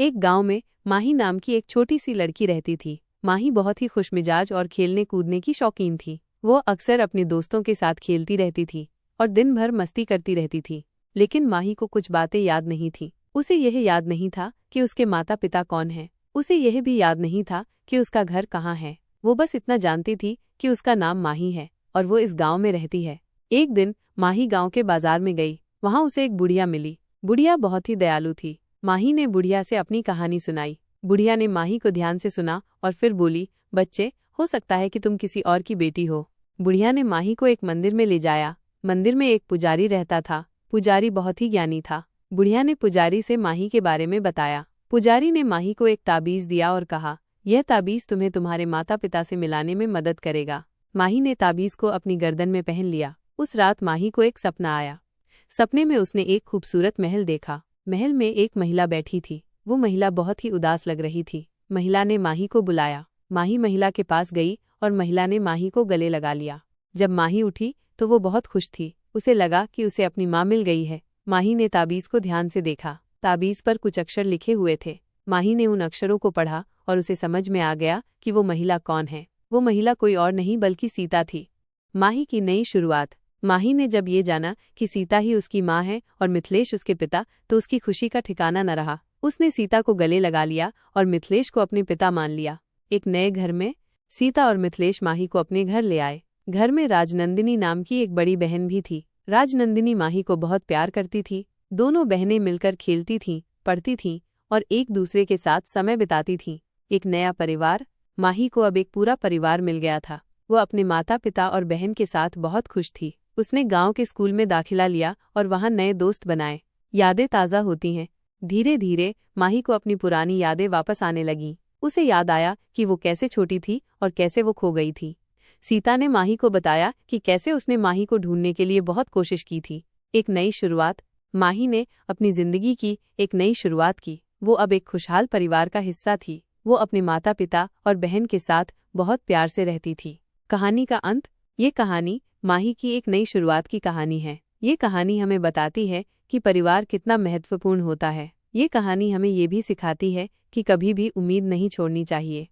एक गांव में माही नाम की एक छोटी सी लड़की रहती थी। माही बहुत ही खुशमिजाज और खेलने कूदने की शौकीन थी। वो अक्सर अपने दोस्तों के साथ खेलती रहती थी और दिन भर मस्ती करती रहती थी। लेकिन माही को कुछ बातें याद नहीं थीं। उसे यह याद नहीं था कि उसके माता पिता कौन हैं। उसे यह भी याद नहीं था कि उसका घर कहाँ है। वो बस इतना जानती थी कि उसका नाम माही है और वो इस गांव में रहती है। एक दिन माही गांव के बाजार में गई। वहां उसे एक बुढ़िया मिली। बुढ़िया बहुत ही दयालु थी। माही ने बुढ़िया से अपनी कहानी सुनाई। बुढ़िया ने माही को ध्यान से सुना और फिर बोली, बच्चे, हो सकता है कि तुम किसी और की बेटी हो। बुढ़िया ने माही को एक मंदिर में ले जाया। मंदिर में एक पुजारी रहता था। पुजारी बहुत ही ज्ञानी था। बुढ़िया ने पुजारी से माही के बारे में बताया। पुजारी ने माही को एक ताबीज दिया और कहा, यह ताबीज तुम्हें तुम्हारे माता पिता से मिलाने में मदद करेगा। माही ने ताबीज को अपनी गर्दन में पहन लिया। उस रात माही को एक सपना आया। सपने में उसने एक खूबसूरत महल देखा। महल में एक महिला बैठी थी। वो महिला बहुत ही उदास लग रही थी। महिला ने माही को बुलाया। माही महिला के पास गई और महिला ने माही को गले लगा लिया। जब माही उठी तो वो बहुत खुश थी। उसे लगा कि उसे अपनी माँ मिल गई है। माही ने ताबीज को ध्यान से देखा। ताबीज पर कुछ अक्षर लिखे हुए थे। माही ने उन अक्षरों को पढ़ा और उसे समझ में आ गया कि वो महिला कौन है। वो महिला कोई और नहीं बल्कि सीता थी। माही की नई शुरुआत। माही ने जब ये जाना कि सीता ही उसकी माँ है और मिथिलेश उसके पिता, तो उसकी खुशी का ठिकाना न रहा। उसने सीता को गले लगा लिया और मिथिलेश को अपने पिता मान लिया। एक नए घर में सीता और मिथिलेश माही को अपने घर ले आए। घर में राजनंदिनी नाम की एक बड़ी बहन भी थी। राजनंदिनी माही को बहुत प्यार करती थी। दोनों बहनें मिलकर खेलती थीं, पढ़ती थीं और एक दूसरे के साथ समय बिताती थीं। एक नया परिवार। माही को अब एक पूरा परिवार मिल गया था। वो अपने माता पिता और बहन के साथ बहुत खुश थी। उसने गांव के स्कूल में दाखिला लिया और वहां नए दोस्त बनाए। यादें ताज़ा होती हैं। धीरे धीरे माही को अपनी पुरानी यादें वापस आने लगीं। उसे याद आया कि वो कैसे छोटी थी और कैसे वो खो गई थी। सीता ने माही को बताया कि कैसे उसने माही को ढूंढने के लिए बहुत कोशिश की थी। एक नई शुरुआत। माही ने अपनी जिंदगी की एक नई शुरुआत की। वो अब एक खुशहाल परिवार का हिस्सा थी। वो अपने माता पिता और बहन के साथ बहुत प्यार से रहती थी। कहानी का अंत। ये कहानी माही की एक नई शुरुआत की कहानी है। ये कहानी हमें बताती है कि परिवार कितना महत्वपूर्ण होता है। ये कहानी हमें ये भी सिखाती है कि कभी भी उम्मीद नहीं छोड़नी चाहिए।